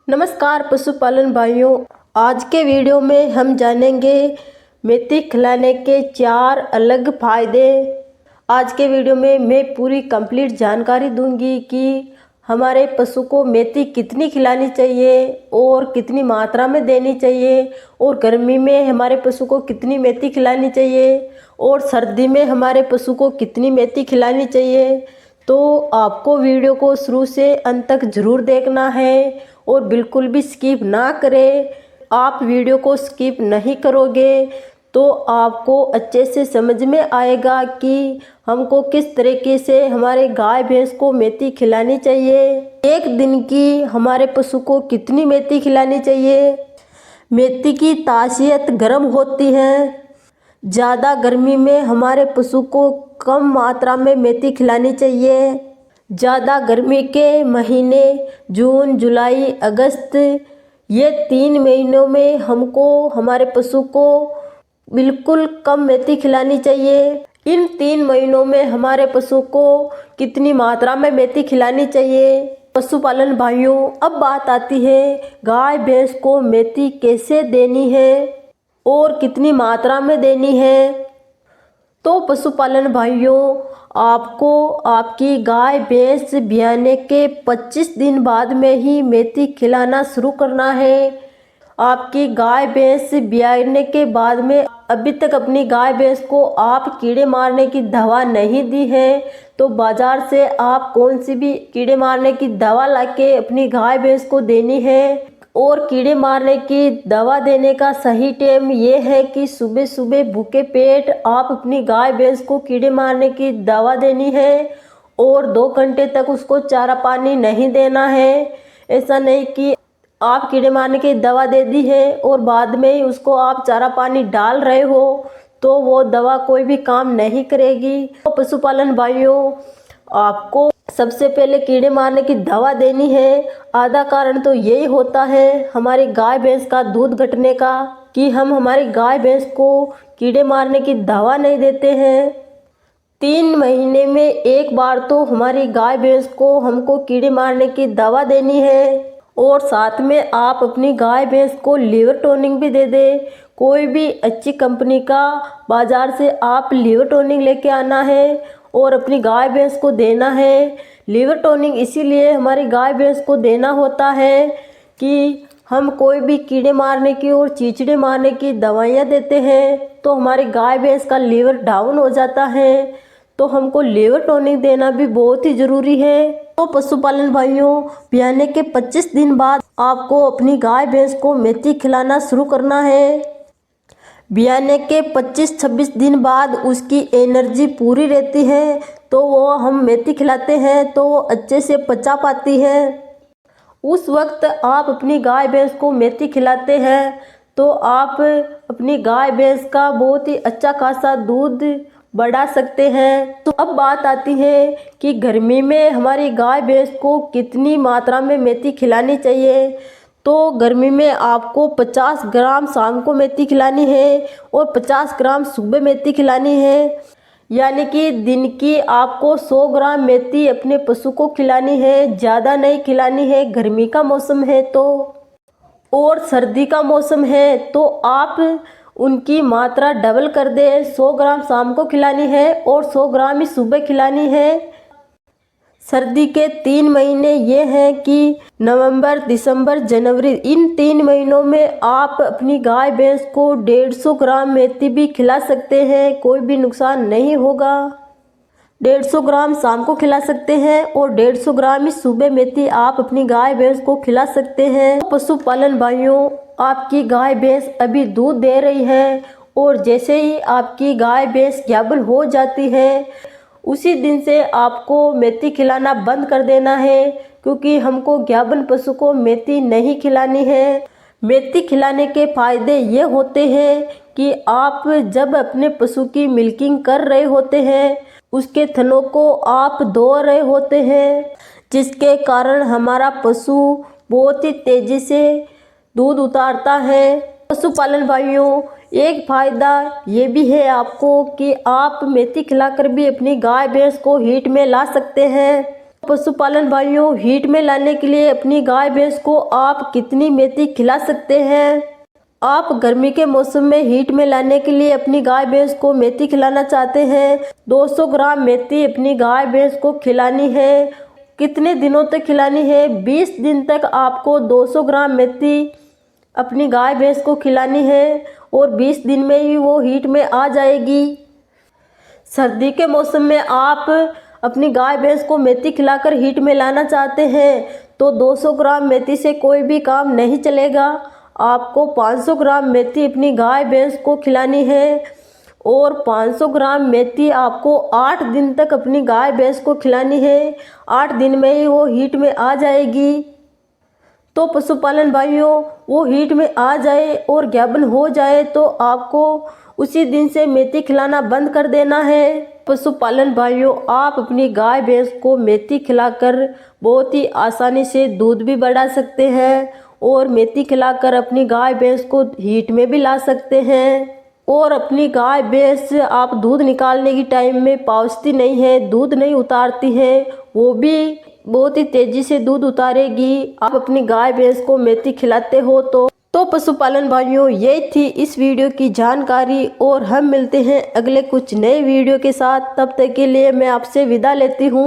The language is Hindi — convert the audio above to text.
नमस्कार पशुपालन भाइयों, आज के वीडियो में हम जानेंगे मेथी खिलाने के 4 अलग फायदे। आज के वीडियो में मैं पूरी कंप्लीट जानकारी दूंगी कि हमारे पशु को मेथी कितनी खिलानी चाहिए और कितनी मात्रा में देनी चाहिए, और गर्मी में हमारे पशु को कितनी मेथी खिलानी चाहिए और सर्दी में हमारे पशु को कितनी मेथी खिलानी चाहिए। तो आपको वीडियो को शुरू से अंत तक ज़रूर देखना है और बिल्कुल भी स्किप ना करें। आप वीडियो को स्किप नहीं करोगे तो आपको अच्छे से समझ में आएगा कि हमको किस तरीके से हमारे गाय भैंस को मेथी खिलानी चाहिए। एक दिन की हमारे पशु को कितनी मेथी खिलानी चाहिए। मेथी की तासीयत गर्म होती है। ज़्यादा गर्मी में हमारे पशु को कम मात्रा में मेथी खिलानी चाहिए। ज़्यादा गर्मी के महीने जून, जुलाई, अगस्त, ये 3 महीनों में हमको हमारे पशु को बिल्कुल कम मेथी खिलानी चाहिए। इन 3 महीनों में हमारे पशु को कितनी मात्रा में मेथी खिलानी चाहिए। पशुपालन भाइयों, अब बात आती है गाय भैंस को मेथी कैसे देनी है और कितनी मात्रा में देनी है। तो पशुपालन भाइयों, आपको आपकी गाय भैंस ब्याने के 25 दिन बाद में ही मेथी खिलाना शुरू करना है। आपकी गाय भैंस ब्याने के बाद में अभी तक अपनी गाय भैंस को आप कीड़े मारने की दवा नहीं दी है, तो बाज़ार से आप कौन सी भी कीड़े मारने की दवा लाके अपनी गाय भैंस को देनी है। और कीड़े मारने की दवा देने का सही टाइम ये है कि सुबह सुबह भूखे पेट आप अपनी गाय भैंस को कीड़े मारने की दवा देनी है और 2 घंटे तक उसको चारा पानी नहीं देना है। ऐसा नहीं कि आप कीड़े मारने की दवा दे दी है और बाद में ही उसको आप चारा पानी डाल रहे हो, तो वो दवा कोई भी काम नहीं करेगी। तो पशुपालन भाइयों, आपको सबसे पहले कीड़े मारने की दवा देनी है। आधा कारण तो यही होता है हमारी गाय भैंस का दूध घटने का, कि हम हमारी गाय भैंस को कीड़े मारने की दवा नहीं देते हैं। 3 महीने में एक बार तो हमारी गाय भैंस को हमको कीड़े मारने की दवा देनी है। और साथ में आप अपनी गाय भैंस को लीवर टॉनिक भी दे दे। कोई भी अच्छी कंपनी का बाज़ार से आप लीवर टॉनिक लेके आना है और अपनी गाय भैंस को देना है। लीवर टॉनिक इसीलिए हमारी गाय भैंस को देना होता है कि हम कोई भी कीड़े मारने की और चीचड़े मारने की दवाइयाँ देते हैं तो हमारी गाय भैंस का लीवर डाउन हो जाता है, तो हमको लीवर टॉनिक देना भी बहुत ही ज़रूरी है। तो पशुपालन भाइयों, ब्याने के 25 दिन बाद आपको अपनी गाय भैंस को मेथी खिलाना शुरू करना है। ब्याने के 25-26 दिन बाद उसकी एनर्जी पूरी रहती है, तो वो हम मेथी खिलाते हैं तो वो अच्छे से पचा पाती है। उस वक्त आप अपनी गाय भैंस को मेथी खिलाते हैं तो आप अपनी गाय भैंस का बहुत ही अच्छा खासा दूध बढ़ा सकते हैं। तो अब बात आती है कि गर्मी में हमारी गाय भैंस को कितनी मात्रा में मेथी खिलानी चाहिए। तो गर्मी में आपको 50 ग्राम शाम को मेथी खिलानी है और 50 ग्राम सुबह मेथी खिलानी है, यानी कि दिन की आपको 100 ग्राम मेथी अपने पशु को खिलानी है। ज़्यादा नहीं खिलानी है। गर्मी का मौसम है तो, और सर्दी का मौसम है तो आप उनकी मात्रा डबल कर दे। 100 ग्राम शाम को खिलानी है और 100 ग्राम ही सुबह खिलानी है। सर्दी के 3 महीने ये हैं कि नवंबर, दिसंबर, जनवरी, इन 3 महीनों में आप अपनी गाय भैंस को 150 ग्राम मेथी भी खिला सकते हैं, कोई भी नुकसान नहीं होगा। 150 ग्राम शाम को खिला सकते हैं और 150 ग्राम ही सुबह मेथी आप अपनी गाय भैंस को खिला सकते हैं। तो पशुपालन भाइयों, आपकी गाय भैंस अभी दूध दे रही है और जैसे ही आपकी गाय भैंस गाभिन हो जाती है उसी दिन से आपको मेथी खिलाना बंद कर देना है, क्योंकि हमको गाभिन पशु को मेथी नहीं खिलानी है। मेथी खिलाने के फायदे ये होते हैं कि आप जब अपने पशु की मिल्किंग कर रहे होते हैं, उसके थनों को आप धो रहे होते हैं, जिसके कारण हमारा पशु बहुत ही तेज़ी से दूध उतारता है। पशुपालन भाइयों, एक फ़ायदा ये भी है आपको कि आप मेथी खिलाकर भी अपनी गाय भैंस को हीट में ला सकते हैं। पशुपालन भाइयों, हीट में लाने के लिए अपनी गाय भैंस को आप कितनी मेथी खिला सकते हैं। आप गर्मी के मौसम में हीट में लाने के लिए अपनी गाय भैंस को मेथी खिलाना चाहते हैं। 200 ग्राम मेथी अपनी गाय भैंस को खिलानी है। कितने दिनों तक खिलानी है? 20 दिन तक आपको 200 ग्राम मेथी अपनी गाय भैंस को खिलानी है और 20 दिन में ही वो हीट में आ जाएगी। सर्दी के मौसम में आप अपनी गाय भैंस को मेथी खिलाकर हीट में लाना चाहते हैं तो 200 ग्राम मेथी से कोई भी काम नहीं चलेगा। आपको 500 ग्राम मेथी अपनी गाय भैंस को खिलानी है और 500 ग्राम मेथी आपको 8 दिन तक अपनी गाय भैंस को खिलानी है। 8 दिन में ही वो हीट में आ जाएगी। तो पशुपालन भाइयों, वो हीट में आ जाए और गाभिन हो जाए तो आपको उसी दिन से मेथी खिलाना बंद कर देना है। पशुपालन भाइयों, आप अपनी गाय भैंस को मेथी खिलाकर बहुत ही आसानी से दूध भी बढ़ा सकते हैं और मेथी खिलाकर अपनी गाय भैंस को हीट में भी ला सकते हैं। और अपनी गाय भैंस आप दूध निकालने की टाइम में पहुँचती नहीं है, दूध नहीं उतारती है, वो भी बहुत ही तेजी से दूध उतारेगी। आप अपनी गाय भैंस को मेथी खिलाते हो तो पशुपालन भाइयों, ये थी इस वीडियो की जानकारी और हम मिलते हैं अगले कुछ नए वीडियो के साथ। तब तक के लिए मैं आपसे विदा लेती हूँ।